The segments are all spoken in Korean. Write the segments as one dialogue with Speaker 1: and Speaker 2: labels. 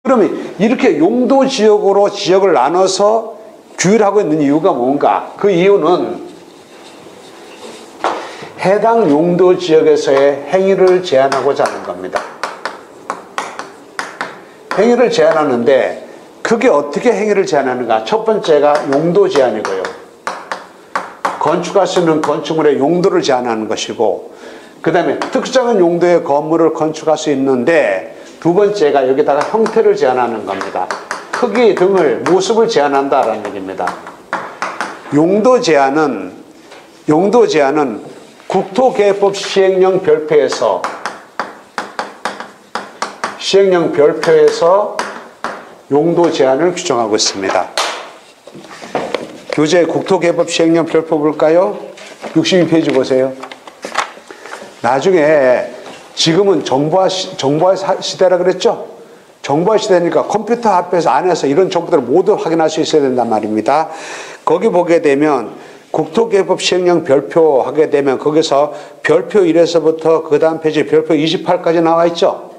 Speaker 1: 그러면 이렇게 용도 지역으로 지역을 나눠서 규율하고 있는 이유가 뭔가? 그 이유는 해당 용도 지역에서의 행위를 제한하고자 하는 겁니다. 행위를 제한하는데 그게 어떻게 행위를 제한하는가? 첫 번째가 용도 제한이고요. 건축할 수 있는 건축물의 용도를 제한하는 것이고, 그 다음에 특정한 용도의 건물을 건축할 수 있는데, 두 번째가 여기다가 형태를 제한하는 겁니다. 크기 등을, 모습을 제한한다라는 얘기입니다. 용도 제한은 국토개혁법 시행령 별표에서 용도 제한을 규정하고 있습니다. 교재 국토개혁법 시행령 별표 볼까요? 62페이지 보세요. 나중에 지금은 정보화 시대라 그랬죠? 정보화 시대니까 컴퓨터 앞에서 안에서 이런 정보들을 모두 확인할 수 있어야 된단 말입니다. 거기 보게 되면 국토개혁법 시행령 별표 하게 되면 거기서 별표 1에서부터 그 다음 페이지 별표 28까지 나와 있죠?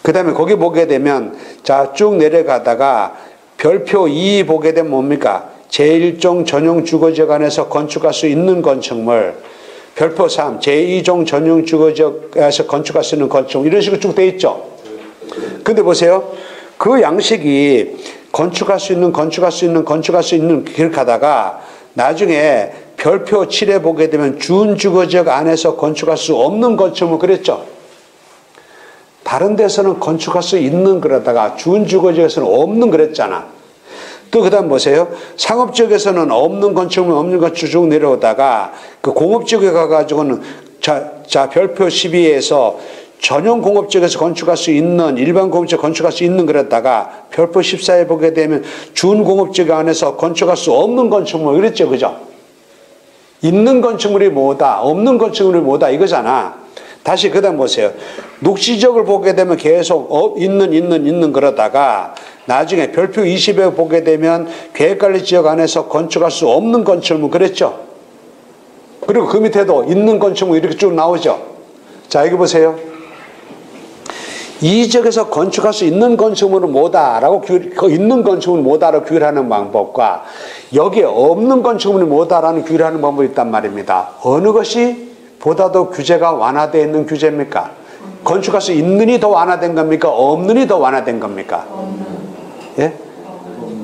Speaker 1: 그 다음에 거기 보게 되면 자 쭉 내려가다가 별표 2 보게 되면 뭡니까? 제1종 전용 주거지역 안에서 건축할 수 있는 건축물, 별표 3 제2종 전용 주거지역에서 건축할 수 있는 건축물, 이런 식으로 쭉 돼 있죠. 근데 보세요, 그 양식이 건축할 수 있는 그렇게 하다가 나중에 별표 7에 보게 되면 준주거지역 안에서 건축할 수 없는 건축물 그랬죠. 다른 데서는 건축할 수 있는 그러다가 준주거지역에서는 없는 그랬잖아. 또 그 다음 보세요. 상업지역에서는 없는 건축물 쭉 내려오다가 그 공업지역에 가가지고는 자 별표 12에서 전용 공업지역에서 건축할 수 있는, 일반 공업지역 건축할 수 있는 그랬다가 별표 14에 보게 되면 준공업지역 안에서 건축할 수 없는 건축물 그랬죠. 그죠? 있는 건축물이 뭐다, 없는 건축물이 뭐다 이거잖아. 다시 그 다음 보세요. 녹지지역을 보게 되면 계속 있는 그러다가 나중에 별표 20에 보게 되면 계획관리지역 안에서 건축할 수 없는 건축물 그랬죠. 그리고 그 밑에도 있는 건축물 이렇게 쭉 나오죠. 자 여기 보세요. 이 지역에서 건축할 수 있는 건축물은 뭐다라고 있는 건축물은 뭐다라고 규율하는 방법과 여기에 없는 건축물이 뭐다라는 규율하는 방법이 있단 말입니다. 어느 것이 보다도 규제가 완화되어 있는 규제입니까? 건축할 수 있는이 더 완화된 겁니까? 없는이 더 완화된 겁니까? 예?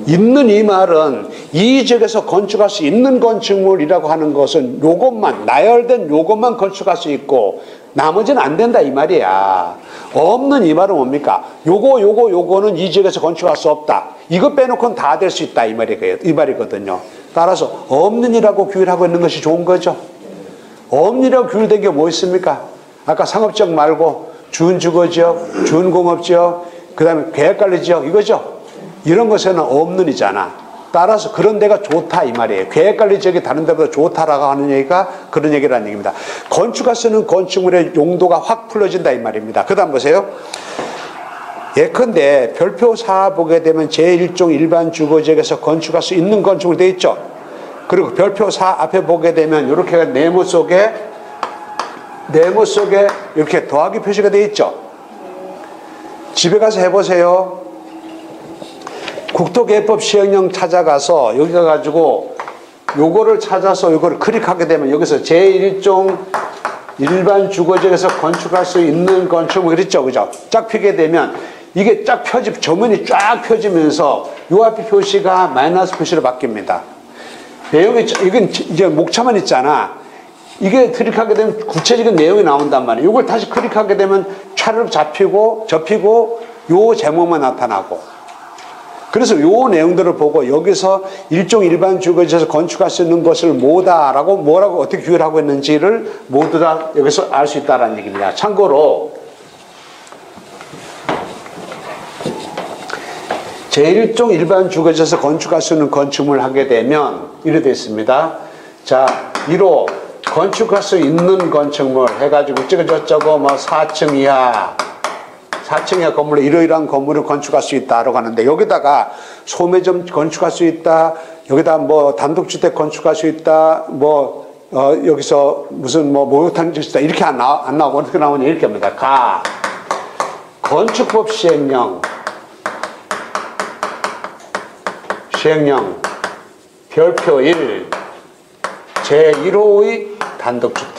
Speaker 1: 있는 이 말은 이 지역에서 건축할 수 있는 건축물이라고 하는 것은 요것만, 나열된 요것만 건축할 수 있고 나머지는 안 된다 이 말이야. 없는 이 말은 뭡니까? 요거는 이 지역에서 건축할 수 없다. 이거 빼놓고는 다 될 수 있다 이 말이거든요. 따라서 없는이라고 규율하고 있는 것이 좋은 거죠. 없는이라고 규율된 게 뭐 있습니까? 아까 상업지역 말고 준주거지역, 준공업지역, 그 다음에 계획관리지역 이거죠. 이런 것에는 없는이잖아. 따라서 그런 데가 좋다 이 말이에요. 계획관리지역이 다른 데보다 좋다라고 하는 얘기가 그런 얘기라는 얘기입니다. 건축할 수 있는 건축물의 용도가 확 풀어진다 이 말입니다. 그 다음 보세요. 예컨대 별표 4 보게 되면 제1종 일반 주거지역에서 건축할 수 있는 건축물 되어 있죠. 그리고 별표 4 앞에 보게 되면 이렇게 네모 속에 이렇게 더하기 표시가 되어 있죠. 집에 가서 해보세요. 국토개혁법 시행령 찾아가서 여기 가가지고 요거를 찾아서 요거를 클릭하게 되면 여기서 제1종 일반 주거지역에서 건축할 수 있는 건축물 그랬죠. 그죠? 쫙 펴게 되면 이게 쫙 저면이 쫙 펴지면서 요 앞에 표시가 마이너스 표시로 바뀝니다. 내용이, 이건 이제 목차만 있잖아. 이게 클릭하게 되면 구체적인 내용이 나온단 말이에요. 이걸 다시 클릭하게 되면 차를 접히고 요 제목만 나타나고. 그래서 요 내용들을 보고 여기서 일종 일반 주거지에서 건축할 수 있는 것을 뭐라고 어떻게 규율하고 있는지를 모두 다 여기서 알 수 있다는 얘기입니다. 참고로 제1종 일반 주거지에서 건축할 수 있는 건축물을 하게 되면 이렇게 되어 있습니다. 자, 1호 건축할 수 있는 건축물 해가지고 저거 뭐 4층 이하 건물로 이러이러한 건물을 건축할 수 있다라고 하는데 여기다가 소매점 건축할 수 있다, 여기다 뭐 단독주택 건축할 수 있다, 여기서 무슨 목욕탕 짓을 있다 이렇게 안 나오고 어떻게 나오냐 이렇게 합니다. 건축법 시행령 시행령 별표 1 제1호의 단독주택.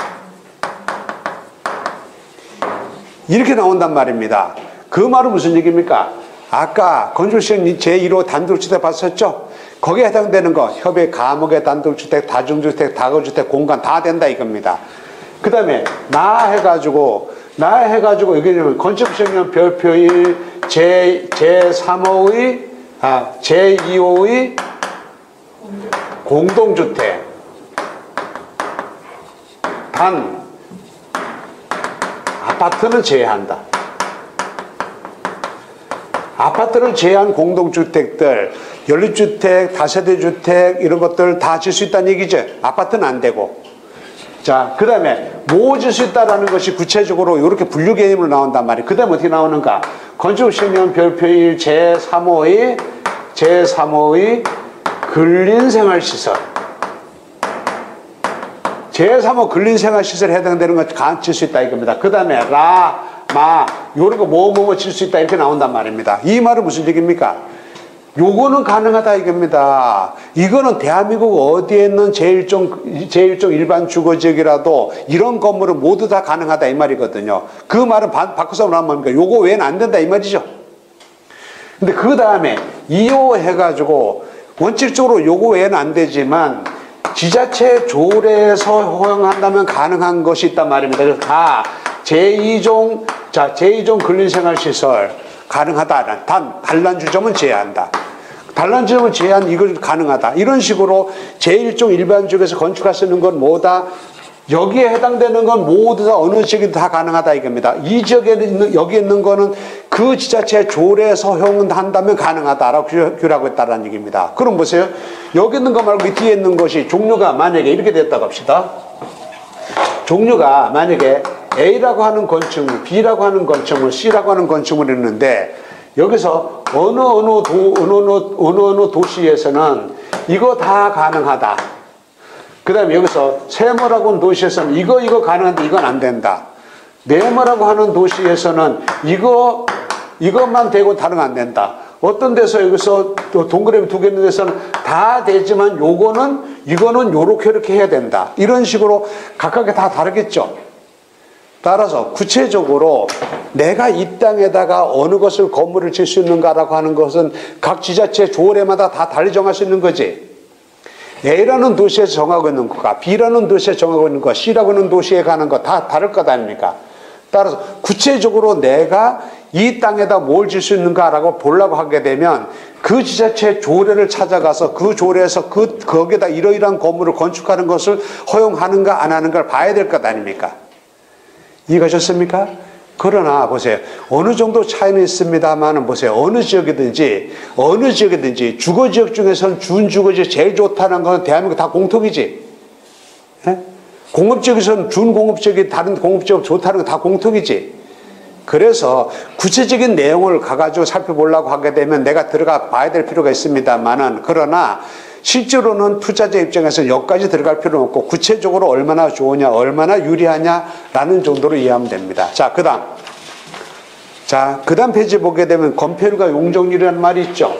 Speaker 1: 이렇게 나온단 말입니다. 그 말은 무슨 얘기입니까? 아까 건축시행령 제1호 단독주택 봤었죠? 거기에 해당되는 거 협의 감옥의 단독주택, 다중주택, 다거주택, 공간 다 된다 이겁니다. 그 다음에 나 해가지고 여기는 건축시행령 별표 1 제3호의 제2호의 공동주택. 단 아파트는 제외한다. 아파트를 제외한 공동주택들, 연립주택, 다세대주택 이런 것들 다 질 수 있다는 얘기죠. 아파트는 안 되고. 자, 그 다음에 뭐 질 수 있다라는 것이 구체적으로 이렇게 분류 개념으로 나온단 말이에요. 그 다음에 어떻게 나오는가? 건축시행령 별표 1 제3호의 근린생활시설. 제3호 근린생활시설에 해당되는 것 다 질 수 있다 이겁니다. 그 다음에 요런 거 뭐 질 수 있다 이렇게 나온단 말입니다. 이 말은 무슨 얘기입니까? 요거는 가능하다 이겁니다. 이거는 대한민국 어디에 있는 제1종 일반 주거지역이라도 이런 건물은 모두 다 가능하다 이 말이거든요. 그 말은 바꿔서 하면 뭡니까? 요거 외에는 안 된다 이 말이죠. 근데 그 다음에 2호 해가지고 원칙적으로 요거 외에는 안 되지만 지자체 조례에서 허용한다면 가능한 것이 있단 말입니다. 그래서 다 제2종 근린생활시설 가능하다. 단 단란주점은 제외한다. 단란주점은 제외한 이걸 가능하다. 이런 식으로 제1종 일반주택에서 건축할 수 있는 건 뭐다? 여기에 해당되는 건 모두 다 어느 지역이든 다 가능하다 이겁니다. 이 지역에 있는 여기 있는 거는 그 지자체 조례에서 허용한다면 가능하다라고 규율하고 있다는 얘기입니다. 그럼 보세요. 여기 있는 거 말고 이 뒤에 있는 것이 종류가 만약에 이렇게 됐다고 합시다. 종류가 만약에 A라고 하는 건축물, B라고 하는 건축물, C라고 하는 건축물이 있는데 여기서 어느 도시에서는 이거 다 가능하다. 그 다음에 여기서 세모라고 하는 도시에서는 이거 가능한데 이건 안 된다. 네모라고 하는 도시에서는 이것만 되고 다른 건 안 된다. 어떤 데서 여기서 또 동그라미 두 개 있는 데서는 다 되지만 이거는 요렇게 해야 된다. 이런 식으로 각각에 다 다르겠죠. 따라서 구체적으로 내가 이 땅에다가 어느 것을 건물을 질 수 있는가라고 하는 것은 각 지자체 조례마다 다 달리 정할 수 있는 거지. A라는 도시에서 정하고 있는 것과 B라는 도시에서 정하고 있는 것, C라고 하는 도시에 가는 것 다 다를 것 아닙니까? 따라서 구체적으로 내가 이 땅에다 뭘 질 수 있는가라고 보려고 하게 되면 그 지자체 조례를 찾아가서 그 조례에서 거기에다 이러이러한 건물을 건축하는 것을 허용하는가 안 하는가를 봐야 될 것 아닙니까? 이해가셨습니까? 그러나 보세요. 어느 정도 차이는 있습니다만 보세요. 어느 지역이든지 주거지역 중에서는 준주거지역 제일 좋다는 건 대한민국 다 공통이지. 예? 공업지역에서는 준공업지역이 다른 공업지역 좋다는 건 다 공통이지. 그래서 구체적인 내용을 가가지고 살펴보려고 하게 되면 내가 들어가 봐야 될 필요가 있습니다만은 그러나 실제로는 투자자 입장에서 여기까지 들어갈 필요는 없고 구체적으로 얼마나 좋으냐, 얼마나 유리하냐라는 정도로 이해하면 됩니다. 자, 그 다음 페이지 보게 되면 건폐율과 용적률이라는 말이 있죠.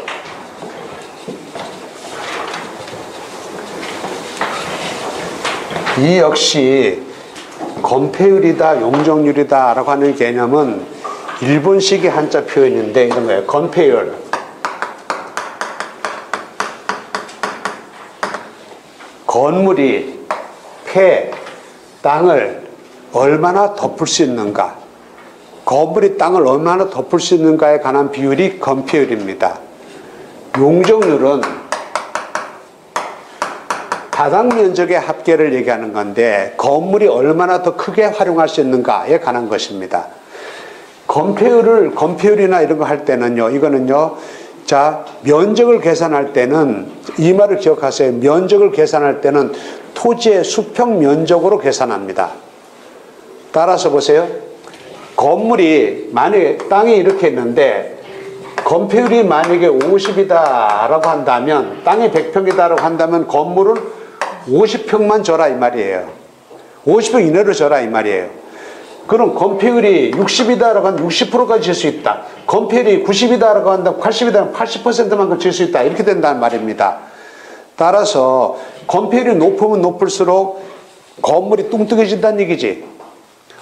Speaker 1: 이 역시 건폐율이다, 용적률이다 라고 하는 개념은 일본식의 한자 표현인데 이런 거예요. 건폐율. 건물이 땅을 얼마나 덮을 수 있는가, 건물이 땅을 얼마나 덮을 수 있는가에 관한 비율이 건폐율입니다. 용적률은 바닥 면적의 합계를 얘기하는 건데 건물이 얼마나 더 크게 활용할 수 있는가에 관한 것입니다. 건폐율이나 이런 거 할 때는요, 이거는요, 자, 면적을 계산할 때는 이 말을 기억하세요. 면적을 계산할 때는 토지의 수평 면적으로 계산합니다. 따라서 보세요. 건물이 만약에 땅이 이렇게 있는데 건폐율이 만약에 50이다라고 한다면 땅이 100평이다라고 한다면 건물은 50평만 줘라 이 말이에요. 50평 이내로 줘라 이 말이에요. 그럼 건폐율이 60이다라고 하면 60%까지 질 수 있다. 건폐율이 90이다라고 한다면 80이다면 80%만큼 질 수 있다. 이렇게 된다는 말입니다. 따라서 건폐율이 높으면 높을수록 건물이 뚱뚱해진다는 얘기지.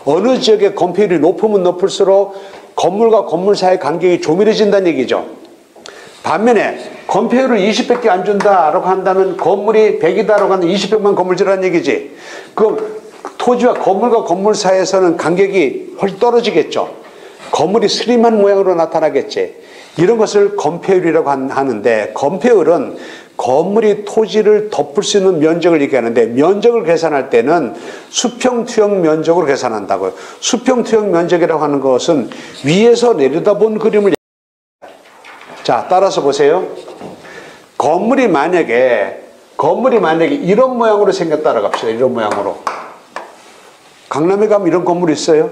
Speaker 1: 어느 지역의 건폐율이 높으면 높을수록 건물과 건물 사이의 간격이 조밀해진다는 얘기죠. 반면에 건폐율을 20밖에 안 준다라고 한다면 건물이 100이다라고 하면 20평만 건물 지라는 얘기지. 그럼 토지와 건물과 건물 사이에서는 간격이 훨씬 떨어지겠죠. 건물이 스림한 모양으로 나타나겠지. 이런 것을 건폐율이라고 하는데, 건폐율은 건물이 토지를 덮을 수 있는 면적을 얘기하는데, 면적을 계산할 때는 수평투영 면적으로 계산한다고요. 수평투영 면적이라고 하는 것은 위에서 내려다본 그림을 자, 따라서 보세요. 건물이 만약에 이런 모양으로 생겼다라고 합시다. 이런 모양으로. 강남에 가면 이런 건물이 있어요.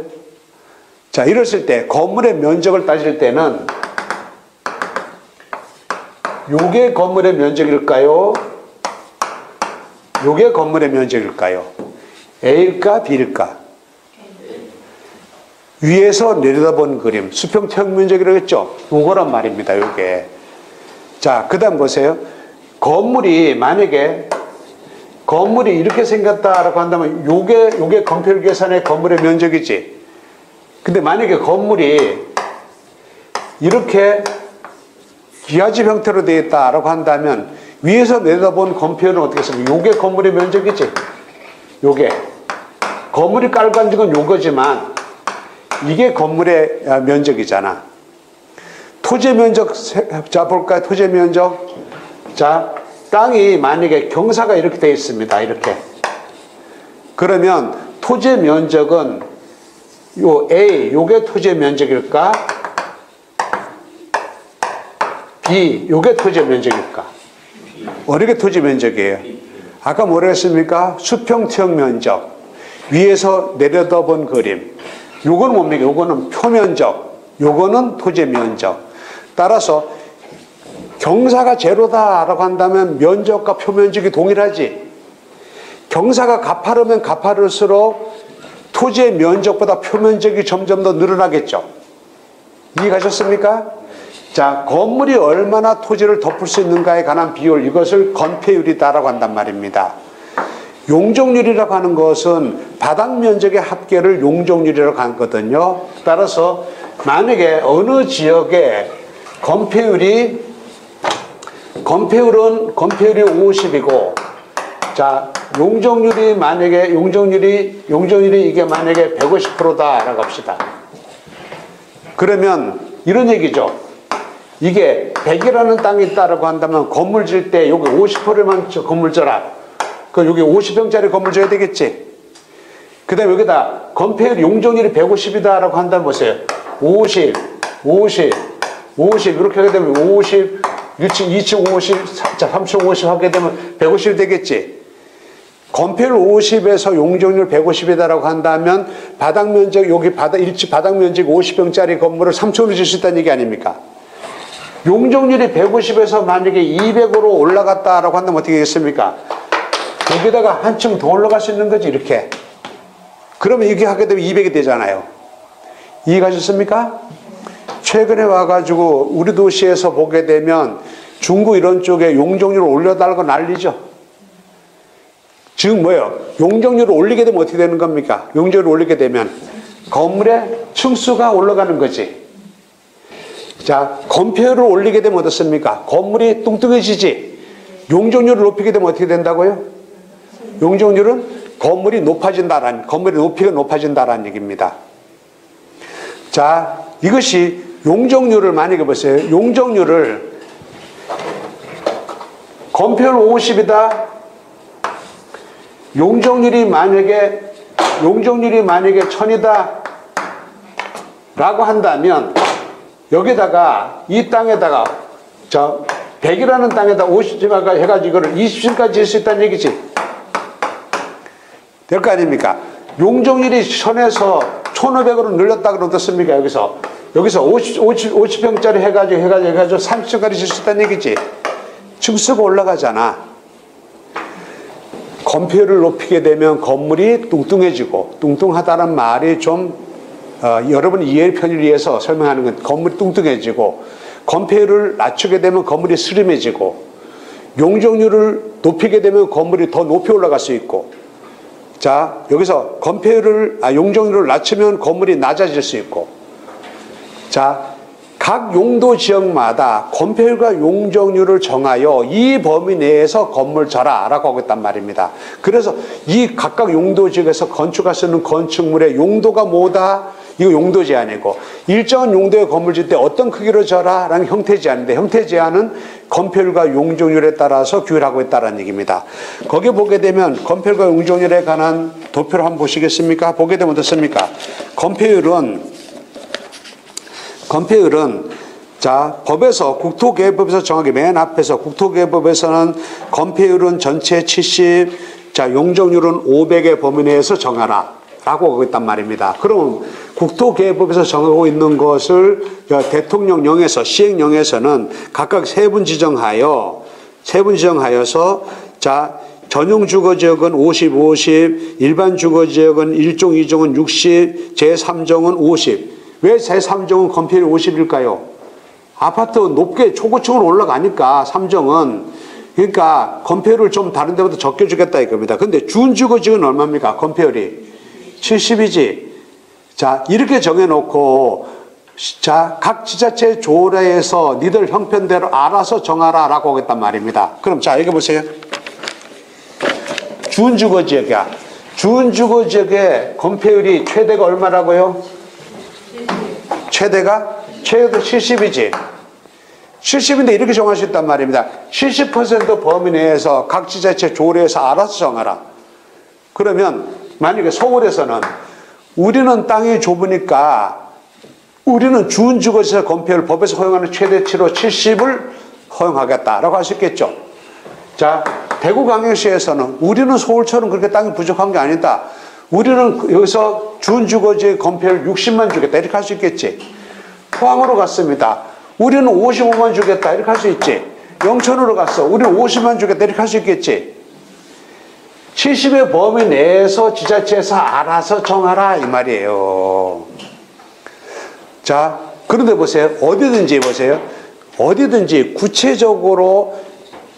Speaker 1: 자, 이랬을 때 건물의 면적을 따질 때는 요게 건물의 면적일까요? 요게 건물의 면적일까요? A일까 B일까? 위에서 내려다본 그림, 수평투영 면적이라고 했죠? 요거란 말입니다. 요게. 자, 그 다음 보세요. 만약에 건물이 이렇게 생겼다라고 한다면 요게 건폐율 계산의 건물의 면적이지. 근데 만약에 건물이 이렇게 기와집 형태로 되어 있다라고 한다면 위에서 내려다본 건폐율은 어떻게 했습니까? 요게 건물의 면적이지. 요게. 건물이 깔고 앉은 건 요거지만 이게 건물의 면적이잖아. 토지 면적, 자, 볼까요? 토지 면적. 자, 땅이 만약에 경사가 이렇게 되어 있습니다. 이렇게. 그러면 토지 면적은 요 A, 요게 토지 면적일까? B, 요게 토지 면적일까? 어느 게 토지 면적이에요? 아까 뭐라 했습니까? 수평투영 면적. 위에서 내려다본 그림. 요거는 뭡니까? 요거는 표면적. 요거는 토지 면적. 따라서 경사가 제로다라고 한다면 면적과 표면적이 동일하지. 경사가 가파르면 가파를수록 토지의 면적보다 표면적이 점점 더 늘어나겠죠. 이해가셨습니까? 자, 건물이 얼마나 토지를 덮을 수 있는가에 관한 비율, 이것을 건폐율이다라고 한단 말입니다. 용적률이라고 하는 것은 바닥 면적의 합계를 용적률이라고 하거든요. 따라서 만약에 어느 지역에 건폐율이 50이고, 자, 용적률이 이게 만약에 150%다라고 합시다. 그러면 이런 얘기죠. 이게 100이라는 땅이 있다라고 한다면 건물 질 때 여기 50%만 건물 져라. 그럼 여기 50평짜리 건물 져야 되겠지. 그 다음에 여기다 건폐율 용적률이 150이다라고 한다면 보세요. 50 이렇게 하게 되면 50, 2층 50, 3층 50 하게 되면 150이 되겠지. 건폐율 50에서 용적률 150이다라고 한다면 바닥 면적, 여기 일치 바닥 면적 50평짜리 건물을 3층으로 질 수 있다는 얘기 아닙니까? 용적률이 150에서 만약에 200으로 올라갔다라고 한다면 어떻게 되겠습니까? 여기다가 한층 더 올라갈 수 있는 거지, 이렇게. 그러면 이렇게 하게 되면 200이 되잖아요. 이해가셨습니까? 최근에 와가지고 우리 도시에서 보게 되면 중구 이런 쪽에 용적률을 올려달라고 난리죠. 즉 뭐예요? 용적률을 올리게 되면 어떻게 되는 겁니까? 용적률을 올리게 되면 건물의 층수가 올라가는 거지. 자, 건폐율을 올리게 되면 어떻습니까? 건물이 뚱뚱해지지. 용적률을 높이게 되면 어떻게 된다고요? 용적률은 건물이 높이가 높아진다라는 얘기입니다. 자, 이것이 용적률을 만약에 보세요. 용적률을 건폐율 50이다. 용적률이 만약에 1000이다 라고 한다면 여기다가 이 땅에다가 100이라는 땅에다 50층 해가지고 이거를 20층까지 질 수 있다는 얘기지. 될 거 아닙니까? 용적률이 1000에서 1500으로 늘렸다 그러면 어떻습니까? 여기서 50평짜리 해가지고 30층까지 질 수 있다는 얘기지. 층수가 올라가잖아. 건폐율을 높이게 되면 건물이 뚱뚱해지고, 뚱뚱하다는 말이 좀 여러분이 이해의 편의를 위해서 설명하는 건 건물이 뚱뚱해지고 건폐율을 낮추게 되면 건물이 스림해지고 용적률을 높이게 되면 건물이 더 높이 올라갈 수 있고 자 여기서 용적률을 낮추면 건물이 낮아질 수 있고 자 각 용도 지역마다 건폐율과 용적률을 정하여 이 범위 내에서 건물 져라라고 하고 있단 말입니다. 그래서 이 각각 용도 지역에서 건축할 수 있는 건축물의 용도가 뭐다? 이거 용도 제한이고 일정한 용도의 건물 짓 때 어떤 크기로 져라라는 형태 제한인데 형태 제한은 건폐율과 용적률에 따라서 규율하고 있다는 얘기입니다. 거기 보게 되면 건폐율과 용적률에 관한 도표를 한번 보시겠습니까? 보게 되면 어떻습니까? 건폐율은 자 법에서 국토계획법에서 정하게 맨 앞에서 국토계획법에서는 건폐율은 전체 70, 자 용적률은 500의 범위 내에서 정하라 라고 하고 있단 말입니다. 그럼 국토계획법에서 정하고 있는 것을 대통령령에서 시행령에서는 각각 세분 지정하여서 자 전용 주거지역은 50, 50, 일반 주거지역은 1종, 2종은 60, 제3종은 50. 왜 제3종은 건폐율이 50일까요? 아파트 높게 초고층으로 올라가니까 3종은 그러니까 건폐율을 좀 다른 데보다 적게 주겠다 이겁니다. 근데 준주거지역은 얼마입니까? 건폐율이 70이지. 자 이렇게 정해놓고 자 각 지자체 조례에서 니들 형편대로 알아서 정하라 라고 하겠단 말입니다. 그럼 자 여기 보세요. 준주거지역이야. 준주거지역의 건폐율이 최대가 얼마라고요? 최대가 70이지. 70인데 이렇게 정할 수 있단 말입니다. 70% 범위 내에서 각 지자체 조례에서 알아서 정하라. 그러면 만약에 서울에서는 우리는 땅이 좁으니까 우리는 준주거지역 건폐율 법에서 허용하는 최대치로 70을 허용하겠다라고 할 수 있겠죠. 자, 대구광역시에서는 우리는 서울처럼 그렇게 땅이 부족한 게 아니다. 우리는 여기서 준주거지역 건폐율 60만 주겠다 이렇게 할 수 있겠지. 포항으로 갔습니다. 우리는 55만 주겠다 이렇게 할 수 있지. 영천으로 갔어. 우리는 50만 주겠다 이렇게 할 수 있겠지. 70의 범위 내에서 지자체에서 알아서 정하라 이 말이에요. 자, 그런데 보세요. 어디든지 보세요. 어디든지 구체적으로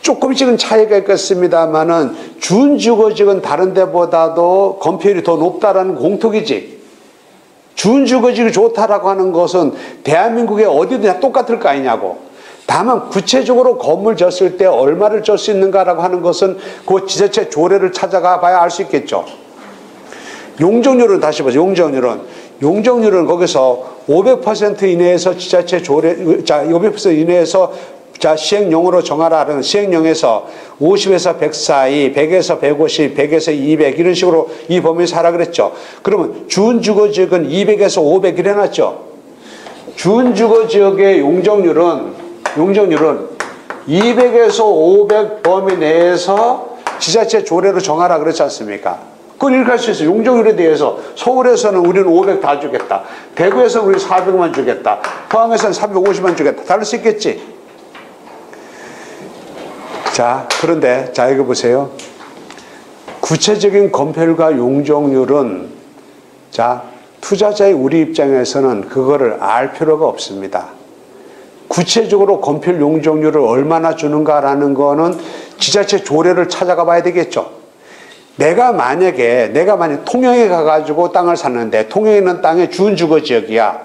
Speaker 1: 조금씩은 차이가 있겠습니다만은 준주거지역은 다른 데보다도 건폐율이 더 높다라는 공통이지. 준주거지역이 좋다라고 하는 것은 대한민국에 어디든 똑같을 거 아니냐고. 다만 구체적으로 건물 졌을 때 얼마를 줄 수 있는가라고 하는 것은 그 지자체 조례를 찾아가 봐야 알 수 있겠죠. 용적률은 다시 보세요. 용적률은 거기서 500% 이내에서 지자체 조례, 자, 500% 이내에서 자, 시행령으로 정하라는 시행령에서 50에서 100 사이, 100에서 150, 100에서 200 이런 식으로 이 범위에서 하라 그랬죠. 그러면 준주거지역은 200에서 500 이래 놨죠. 준주거지역의 용적률은 200에서 500 범위 내에서 지자체 조례로 정하라 그랬지 않습니까? 그건 이렇게 할 수 있어요. 용적률에 대해서 서울에서는 우리는 500 다 주겠다. 대구에서는 우리 400만 주겠다. 포항에서는 350만 주겠다. 다를 수 있겠지. 자, 그런데 자 이거 보세요. 구체적인 건폐율과 용적률은 자 투자자의 우리 입장에서는 그거를 알 필요가 없습니다. 구체적으로 건폐율 용적률을 얼마나 주는가라는 거는 지자체 조례를 찾아가 봐야 되겠죠. 내가 만약에 통영에 가가지고 땅을 샀는데 통영에 있는 땅이 준주거지역이야.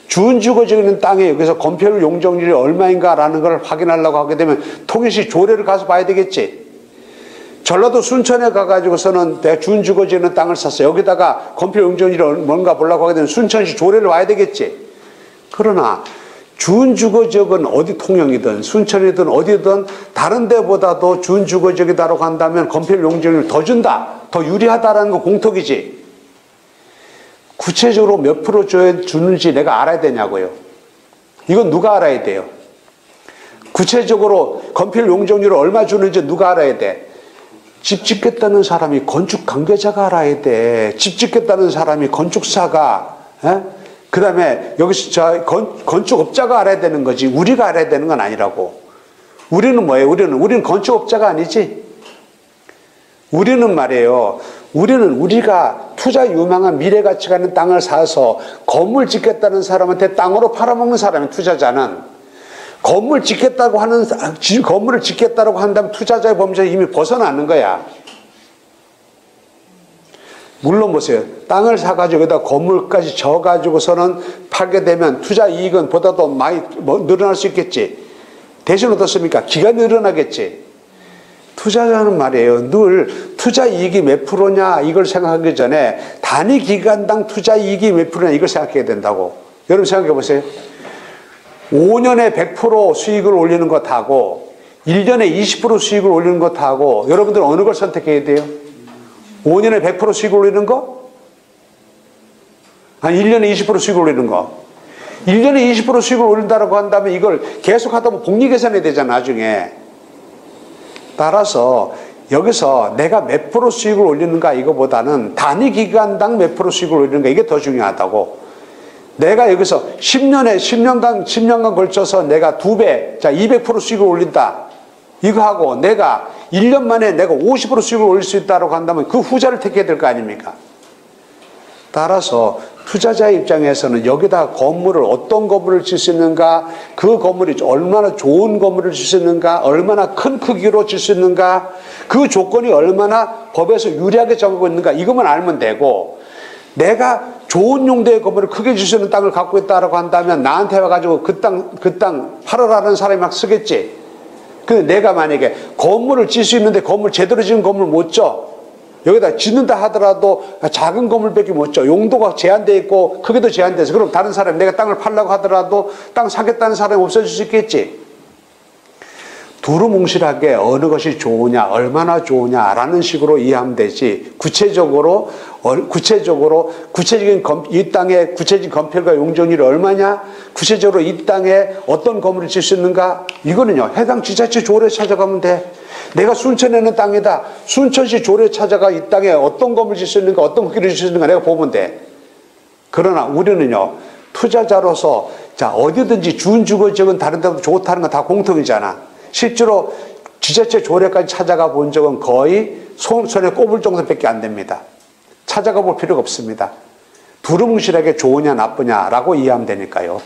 Speaker 1: 준주거지역에 있는 땅에 여기서 건폐율 용적률이 얼마인가라는 걸 확인하려고 하게 되면 통영시 조례를 가서 봐야 되겠지. 전라도 순천에 가가지고서는 내가 준주거지역에 있는 땅을 샀어. 여기다가 건폐율 용적률이 뭔가 보려고 하게 되면 순천시 조례를 와야 되겠지. 그러나 준주거지역은 어디 통영이든 순천이든 어디든 다른 데보다도 준주거지역이다라고 한다면 건폐율 용적률을 더 준다. 더 유리하다라는 거 공통이지. 구체적으로 몇 프로 주는지 내가 알아야 되냐고요. 이건 누가 알아야 돼요? 구체적으로 건폐율 용적률을 얼마 주는지 누가 알아야 돼? 집 짓겠다는 사람이 건축 관계자가 알아야 돼. 집 짓겠다는 사람이 건축사가, 그 다음에 여기서 건축업자가 알아야 되는 거지. 우리가 알아야 되는 건 아니라고. 우리는 뭐예요? 우리는 건축업자가 아니지. 우리는 말이에요. 우리는 우리가 투자 유망한 미래 가치가 있는 땅을 사서 건물 짓겠다는 사람한테 땅으로 팔아먹는 사람이 투자자는 건물을 짓겠다고 한다면 투자자의 범죄에 이미 벗어나는 거야. 물론 보세요. 땅을 사가지고 여기다 건물까지 져가지고서는 팔게 되면 투자 이익은 보다도 많이 늘어날 수 있겠지. 대신 어떻습니까? 기가 늘어나겠지. 투자자는 말이에요. 늘 투자 이익이 몇 프로냐 이걸 생각하기 전에 단위 기간당 투자 이익이 몇 프로냐 이걸 생각해야 된다고. 여러분 생각해 보세요. 5년에 100% 수익을 올리는 것하고 1년에 20% 수익을 올리는 것하고 여러분들은 어느 걸 선택해야 돼요? 5년에 100% 수익을 올리는 거? 아니 1년에 20% 수익을 올리는 거. 1년에 20% 수익을 올린다고 한다면 이걸 계속 하다 보면 복리 계산해야 되잖아 나중에. 따라서 여기서 내가 몇 프로 수익을 올리는가 이거보다는 단위 기간당 몇 프로 수익을 올리는가 이게 더 중요하다고. 내가 여기서 10년간 걸쳐서 내가 2배, 자, 200% 수익을 올린다. 이거 하고 내가 1년 만에 내가 50% 수익을 올릴 수 있다고 한다면 그 후자를 택해야 될 거 아닙니까? 따라서 투자자의 입장에서는 여기다 건물을 어떤 건물을 질 수 있는가, 그 건물이 얼마나 좋은 건물을 질 수 있는가, 얼마나 큰 크기로 질 수 있는가, 그 조건이 얼마나 법에서 유리하게 정하고 있는가 이것만 알면 되고, 내가 좋은 용도의 건물을 크게 질 수 있는 땅을 갖고 있다고 한다면 나한테 와가지고 그 땅 팔아라는 사람이 막 쓰겠지. 근데 내가 만약에 건물을 질 수 있는데 건물 제대로 지은 건물 못 져. 여기다 짓는다 하더라도 작은 건물밖에 못 져. 용도가 제한되어 있고 크기도 제한돼서 그럼 다른 사람이 내가 땅을 팔려고 하더라도 땅 사겠다는 사람이 없어질 수 있겠지. 두루뭉실하게 어느 것이 좋으냐 얼마나 좋으냐라는 식으로 이해하면 되지 구체적으로 이 땅의 구체적인 건폐율과 용적률이 얼마냐, 구체적으로 이 땅에 어떤 건물을 질 수 있는가, 이거는요 해당 지자체 조례 찾아가면 돼. 내가 순천에 있는 땅이다. 순천시 조례 찾아가 이 땅에 어떤 건물을 질 수 있는가, 어떤 크기를 질 수 있는가 내가 보면 돼. 그러나 우리는요 투자자로서 자 어디든지 준주거 지역은 다른 데도 좋다는 건 다 공통이잖아. 실제로 지자체 조례까지 찾아가 본 적은 거의 손에 꼽을 정도밖에 안 됩니다. 찾아가 볼 필요가 없습니다. 두루뭉실하게 좋으냐 나쁘냐라고 이해하면 되니까요.